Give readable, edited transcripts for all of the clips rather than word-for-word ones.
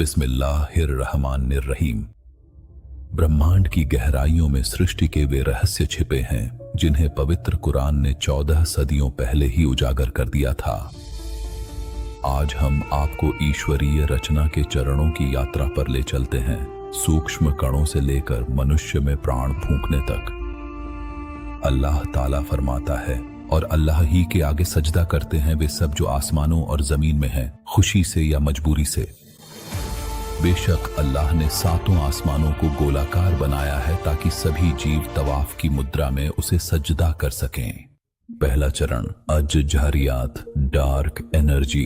बिस्मिल्लाहिर्रहमानिर्रहीम। ब्रह्मांड की गहराइयों में सृष्टि के वे रहस्य छिपे हैं जिन्हें पवित्र कुरान ने 14 सदियों पहले ही उजागर कर दिया था। आज हम आपको ईश्वरीय रचना के चरणों की यात्रा पर ले चलते हैं, सूक्ष्म कणों से लेकर मनुष्य में प्राण फूंकने तक। अल्लाह ताला फरमाता है, और अल्लाह ही के आगे सजदा करते हैं वे सब जो आसमानों और जमीन में हैं, खुशी से या मजबूरी से। बेशक अल्लाह ने सातों आसमानों को गोलाकार बनाया है ताकि सभी जीव तवाफ की मुद्रा में उसे सजदा कर सकें। पहला चरण, अज जहरियात, डार्क एनर्जी।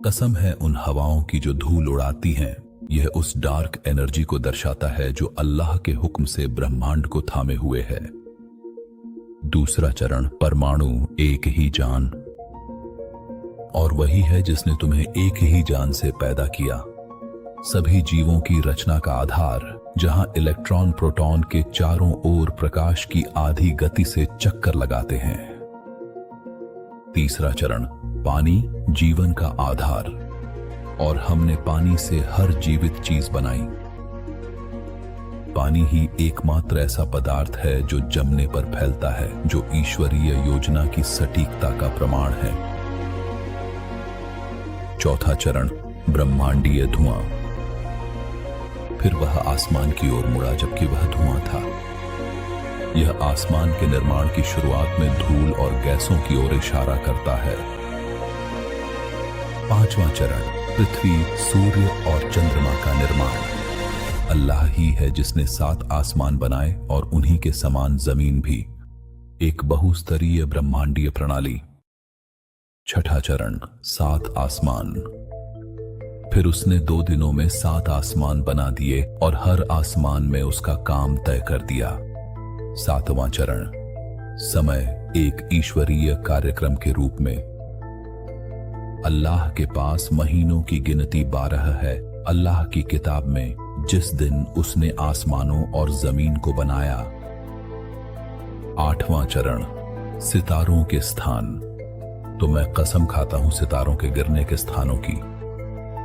कसम है उन हवाओं की जो धूल उड़ाती हैं, यह उस डार्क एनर्जी को दर्शाता है जो अल्लाह के हुक्म से ब्रह्मांड को थामे हुए है। दूसरा चरण, परमाणु, एक ही जान। और वही है जिसने तुम्हें एक ही जान से पैदा किया। सभी जीवों की रचना का आधार, जहां इलेक्ट्रॉन प्रोटॉन के चारों ओर प्रकाश की आधी गति से चक्कर लगाते हैं। तीसरा चरण, पानी, जीवन का आधार। और हमने पानी से हर जीवित चीज बनाई। पानी ही एकमात्र ऐसा पदार्थ है जो जमने पर फैलता है, जो ईश्वरीय योजना की सटीकता का प्रमाण है। चौथा चरण, ब्रह्मांडीय धुआं। फिर वह आसमान की ओर मुड़ा जबकि वह धुआं था। यह आसमान के निर्माण की शुरुआत में धूल और गैसों की ओर इशारा करता है। पांचवां चरण, पृथ्वी, सूर्य और चंद्रमा का निर्माण। अल्लाह ही है जिसने 7 आसमान बनाए और उन्हीं के समान जमीन भी, एक बहुस्तरीय ब्रह्मांडीय प्रणाली। छठा चरण, 7 आसमान। फिर उसने 2 दिनों में 7 आसमान बना दिए और हर आसमान में उसका काम तय कर दिया। 7वां चरण, समय, एक ईश्वरीय कार्यक्रम के रूप में। अल्लाह के पास महीनों की गिनती 12 है। अल्लाह की किताब में जिस दिन उसने आसमानों और जमीन को बनाया। 8वां चरण, सितारों के स्थान। तो मैं कसम खाता हूं सितारों के गिरने के स्थानों की,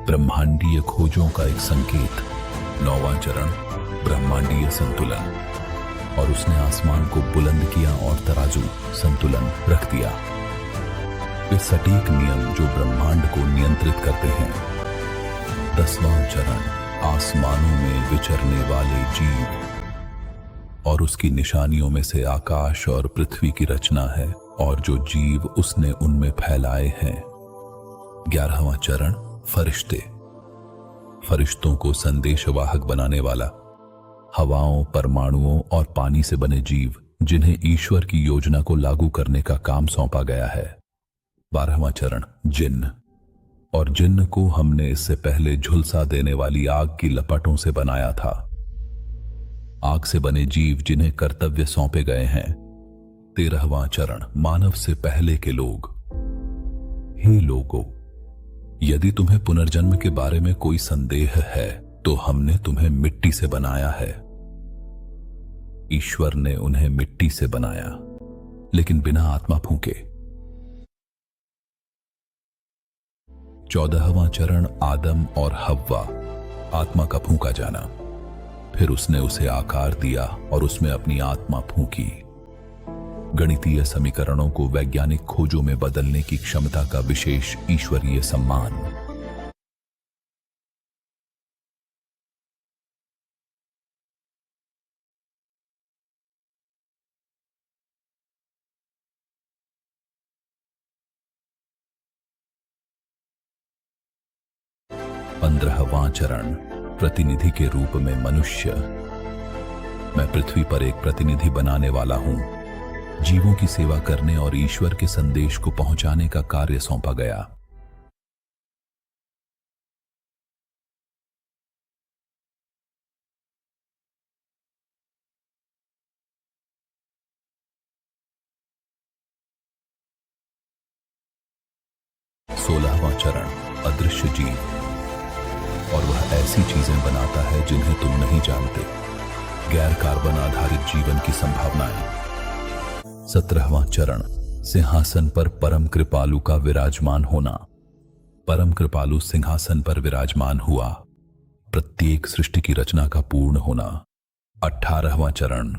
ब्रह्मांडीय खोजों का एक संकेत। 9वां चरण, ब्रह्मांडीय संतुलन। और उसने आसमान को बुलंद किया और तराजू, संतुलन रख दिया। वे सटीक नियम जो ब्रह्मांड को नियंत्रित करते हैं। 10वां चरण, आसमानों में विचरने वाले जीव। और उसकी निशानियों में से आकाश और पृथ्वी की रचना है और जो जीव उसने उनमें फैलाए हैं। 11वां चरण, फरिश्ते। फरिश्तों को संदेशवाहक बनाने वाला। हवाओं, परमाणुओं और पानी से बने जीव जिन्हें ईश्वर की योजना को लागू करने का काम सौंपा गया है। 12वां चरण, जिन्न। और जिन्न को हमने इससे पहले झुलसा देने वाली आग की लपटों से बनाया था। आग से बने जीव जिन्हें कर्तव्य सौंपे गए हैं। 13वां चरण, मानव से पहले के लोग। हे लोगों, यदि तुम्हें पुनर्जन्म के बारे में कोई संदेह है तो हमने तुम्हें मिट्टी से बनाया है। ईश्वर ने उन्हें मिट्टी से बनाया, लेकिन बिना आत्मा फूंके। 14वां चरण, आदम और हव्वा, आत्मा का फूंका जाना। फिर उसने उसे आकार दिया और उसमें अपनी आत्मा फूंकी। गणितीय समीकरणों को वैज्ञानिक खोजों में बदलने की क्षमता का विशेष ईश्वरीय सम्मान। पंद्रहवां चरण, प्रतिनिधि के रूप में मनुष्य। मैं पृथ्वी पर एक प्रतिनिधि बनाने वाला हूं। जीवों की सेवा करने और ईश्वर के संदेश को पहुंचाने का कार्य सौंपा गया। सोलहवां चरण, अदृश्य जीव। और वह ऐसी चीजें बनाता है जिन्हें तुम नहीं जानते। गैर कार्बन आधारित जीवन की संभावनाएं। 17वां चरण, सिंहासन पर परम कृपालु का विराजमान होना। परम कृपालु सिंहासन पर विराजमान हुआ। प्रत्येक सृष्टि की रचना का पूर्ण होना। 18वां चरण,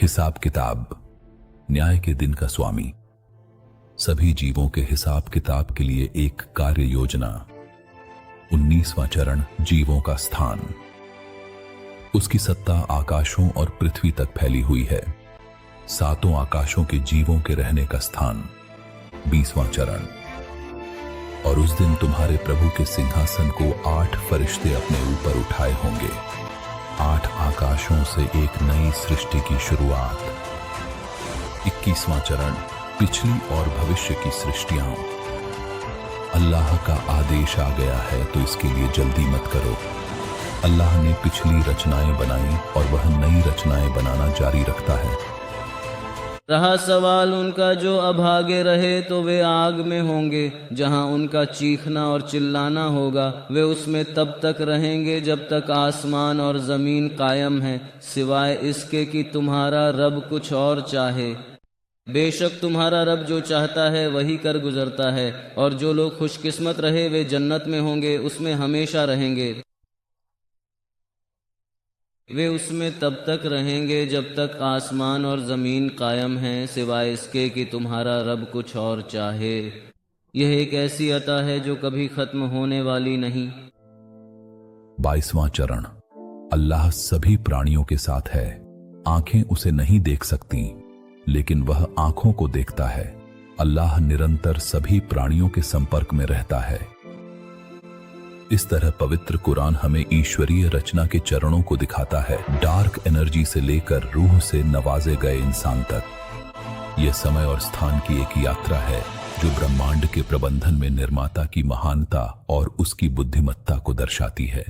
हिसाब किताब, न्याय के दिन का स्वामी। सभी जीवों के हिसाब किताब के लिए एक कार्य योजना। 19वां चरण, जीवों का स्थान। उसकी सत्ता आकाशों और पृथ्वी तक फैली हुई है। 7 आकाशों के जीवों के रहने का स्थान। 20वां चरण, और उस दिन तुम्हारे प्रभु के सिंहासन को 8 फरिश्ते अपने ऊपर उठाए होंगे। 8 आकाशों से एक नई सृष्टि की शुरुआत। 21वां चरण, पिछली और भविष्य की सृष्टियां। अल्लाह का आदेश आ गया है तो इसके लिए जल्दी मत करो। अल्लाह ने पिछली रचनाएं बनाई और वह नई रचनाएं बनाना जारी रखता है। रहा सवाल उनका जो अभागे रहे तो वे आग में होंगे, जहां उनका चीखना और चिल्लाना होगा। वे उसमें तब तक रहेंगे जब तक आसमान और ज़मीन कायम है, सिवाय इसके कि तुम्हारा रब कुछ और चाहे। बेशक तुम्हारा रब जो चाहता है वही कर गुजरता है। और जो लोग खुशकिस्मत रहे वे जन्नत में होंगे, उसमें हमेशा रहेंगे। वे उसमें तब तक रहेंगे जब तक आसमान और ज़मीन कायम हैं, सिवाय इसके कि तुम्हारा रब कुछ और चाहे। यह एक ऐसी अता है जो कभी ख़त्म होने वाली नहीं। 22वां चरण, अल्लाह सभी प्राणियों के साथ है। आंखें उसे नहीं देख सकती, लेकिन वह आंखों को देखता है। अल्लाह निरंतर सभी प्राणियों के संपर्क में रहता है। इस तरह पवित्र कुरान हमें ईश्वरीय रचना के चरणों को दिखाता है, डार्क एनर्जी से लेकर रूह से नवाजे गए इंसान तक। यह समय और स्थान की एक यात्रा है जो ब्रह्मांड के प्रबंधन में निर्माता की महानता और उसकी बुद्धिमत्ता को दर्शाती है।